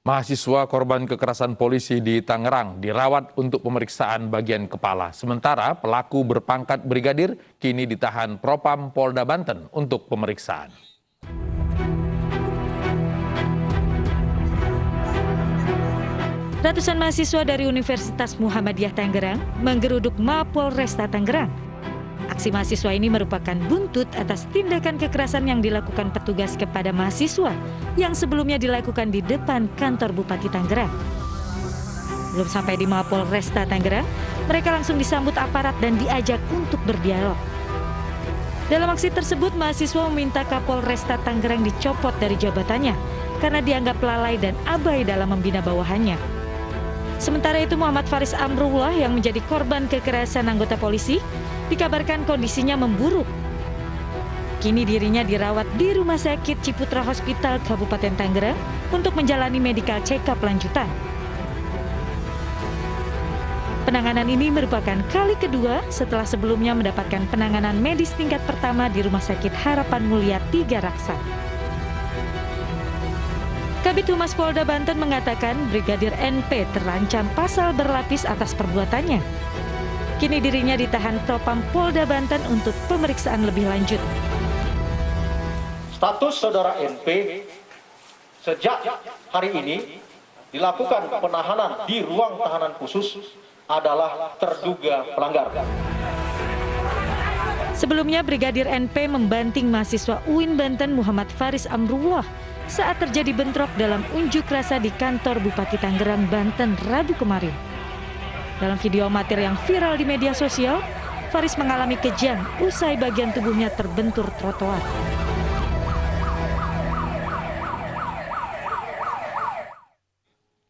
Mahasiswa korban kekerasan polisi di Tangerang dirawat untuk pemeriksaan bagian kepala. Sementara pelaku berpangkat brigadir kini ditahan Propam Polda Banten untuk pemeriksaan. Ratusan mahasiswa dari Universitas Muhammadiyah Tangerang menggeruduk Mapolresta Tangerang. Aksi mahasiswa ini merupakan buntut atas tindakan kekerasan yang dilakukan petugas kepada mahasiswa yang sebelumnya dilakukan di depan kantor Bupati Tangerang. Belum sampai di Mapolresta Tangerang, mereka langsung disambut aparat dan diajak untuk berdialog. Dalam aksi tersebut, mahasiswa meminta Kapolresta Tangerang dicopot dari jabatannya karena dianggap lalai dan abai dalam membina bawahannya. Sementara itu, Muhammad Faris Amrullah yang menjadi korban kekerasan anggota polisi dikabarkan kondisinya memburuk. Kini dirinya dirawat di Rumah Sakit Ciputra Hospital Kabupaten Tangerang untuk menjalani medical check-up lanjutan. Penanganan ini merupakan kali kedua setelah sebelumnya mendapatkan penanganan medis tingkat pertama di Rumah Sakit Harapan Mulia 3 Raksa. Kabid Humas Polda Banten mengatakan Brigadir NP terancam pasal berlapis atas perbuatannya. Kini dirinya ditahan Propam Polda Banten untuk pemeriksaan lebih lanjut. Status saudara NP sejak hari ini dilakukan penahanan di ruang tahanan khusus adalah terduga pelanggar. Sebelumnya Brigadir NP membanting mahasiswa UIN Banten Muhammad Faris Amrullah saat terjadi bentrok dalam unjuk rasa di kantor Bupati Tangerang, Banten, Rabu kemarin. Dalam video amatir yang viral di media sosial, Faris mengalami kejang usai bagian tubuhnya terbentur trotoar.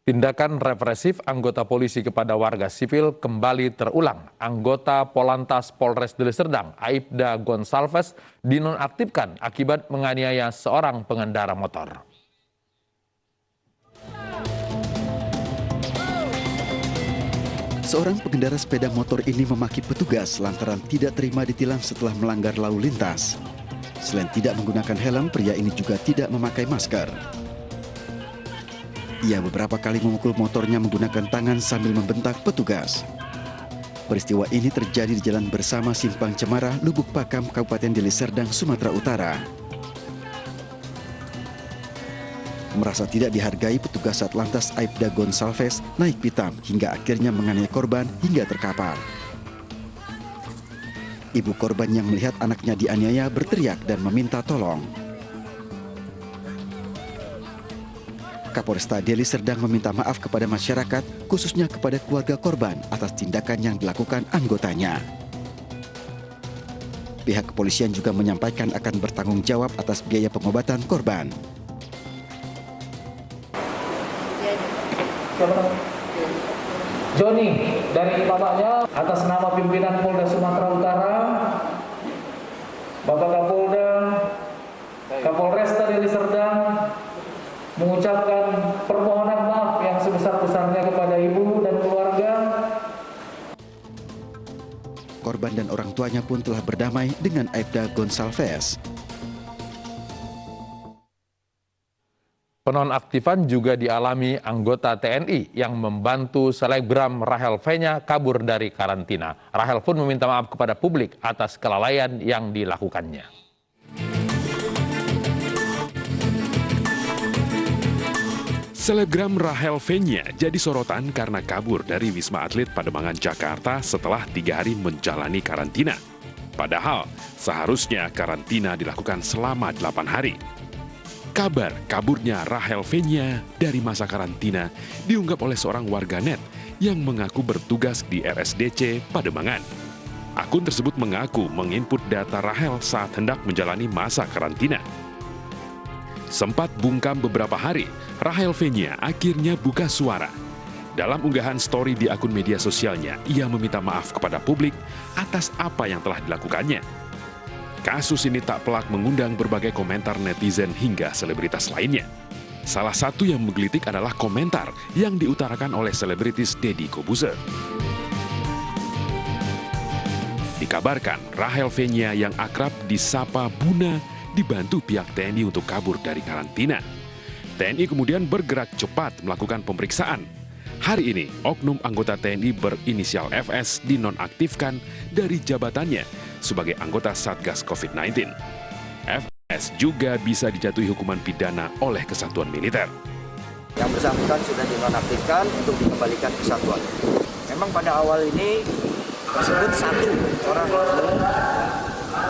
Tindakan represif anggota polisi kepada warga sipil kembali terulang. Anggota Polantas Polres Deli Serdang, Aibda Gonsalves, dinonaktifkan akibat menganiaya seorang pengendara motor. Seorang pengendara sepeda motor ini memaki petugas lantaran tidak terima ditilang setelah melanggar lalu lintas. Selain tidak menggunakan helm, pria ini juga tidak memakai masker. Ia beberapa kali memukul motornya menggunakan tangan sambil membentak petugas. Peristiwa ini terjadi di Jalan Bersama Simpang Cemara, Lubuk Pakam, Kabupaten Deli Serdang, Sumatera Utara. Merasa tidak dihargai, petugas Satlantas Aibda Gonsalves naik pitam hingga akhirnya menganiaya korban hingga terkapar. Ibu korban yang melihat anaknya dianiaya berteriak dan meminta tolong. Kapolresta Deli Serdang meminta maaf kepada masyarakat, khususnya kepada keluarga korban atas tindakan yang dilakukan anggotanya. Pihak kepolisian juga menyampaikan akan bertanggung jawab atas biaya pengobatan korban. Joni dari bapaknya atas nama pimpinan Polda Sumatera Utara, Bapak Kapolda, Kapolresta Deli Serdang mengucapkan permohonan maaf yang sebesar-besarnya kepada ibu dan keluarga. Korban dan orang tuanya pun telah berdamai dengan Aibda Gonsalves. Penonaktifan juga dialami anggota TNI yang membantu selebgram Rahel V-nya kabur dari karantina. Rahel pun meminta maaf kepada publik atas kelalaian yang dilakukannya. Selebgram Rahel V-nya jadi sorotan karena kabur dari Wisma Atlet Pademangan, Jakarta setelah 3 hari menjalani karantina. Padahal seharusnya karantina dilakukan selama 8 hari. Kabar kaburnya Rahel V-nya dari masa karantina diunggap oleh seorang warganet yang mengaku bertugas di RSDC Pademangan. Akun tersebut mengaku menginput data Rahel saat hendak menjalani masa karantina. Sempat bungkam beberapa hari, Rahel V-nya akhirnya buka suara. Dalam unggahan story di akun media sosialnya, ia meminta maaf kepada publik atas apa yang telah dilakukannya. Kasus ini tak pelak mengundang berbagai komentar netizen hingga selebritas lainnya. Salah satu yang menggelitik adalah komentar yang diutarakan oleh selebritis Deddy Kobuzer. Dikabarkan Rahel V-nya yang akrab disapa Buna dibantu pihak TNI untuk kabur dari karantina. TNI kemudian bergerak cepat melakukan pemeriksaan. Hari ini, oknum anggota TNI berinisial FS dinonaktifkan dari jabatannya sebagai anggota Satgas COVID-19. FS juga bisa dijatuhi hukuman pidana oleh kesatuan militer. Yang bersangkutan sudah dinonaktifkan untuk dikembalikan ke satuan. Memang pada awal ini tersebut satu orang,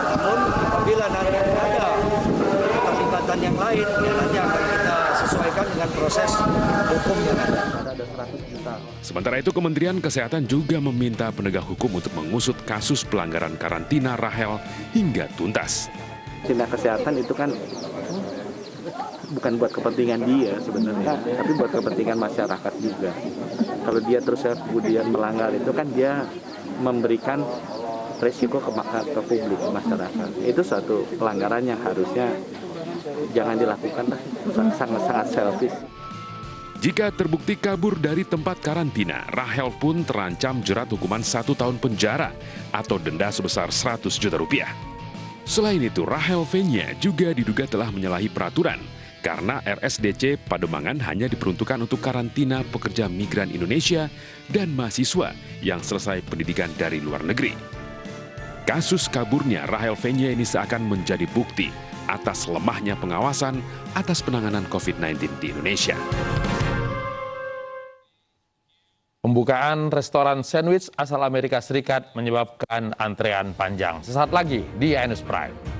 namun apabila nanti ada keterlibatan yang lain, nanti akan kita sesuaikan dengan proses hukum yang ada. Ada 100 juta. Sementara itu, Kementerian Kesehatan juga meminta penegak hukum untuk mengusut kasus pelanggaran karantina Rahel hingga tuntas. Karantina kesehatan itu kan bukan buat kepentingan dia sebenarnya, tapi buat kepentingan masyarakat juga. Kalau dia terus kemudian melanggar itu kan dia memberikan resiko ke publik, ke masyarakat. Itu suatu pelanggaran yang harusnya jangan dilakukan, sangat-sangat selfish. Jika terbukti kabur dari tempat karantina, Rahel pun terancam jerat hukuman 1 tahun penjara atau denda sebesar 100 juta rupiah. Selain itu, Rahel V-nya juga diduga telah menyalahi peraturan karena RSDC Pademangan hanya diperuntukkan untuk karantina pekerja migran Indonesia dan mahasiswa yang selesai pendidikan dari luar negeri. Kasus kaburnya Rahel V-nya ini seakan menjadi bukti atas lemahnya pengawasan atas penanganan COVID-19 di Indonesia. Pembukaan restoran sandwich asal Amerika Serikat menyebabkan antrean panjang. Sesaat lagi di News Prime.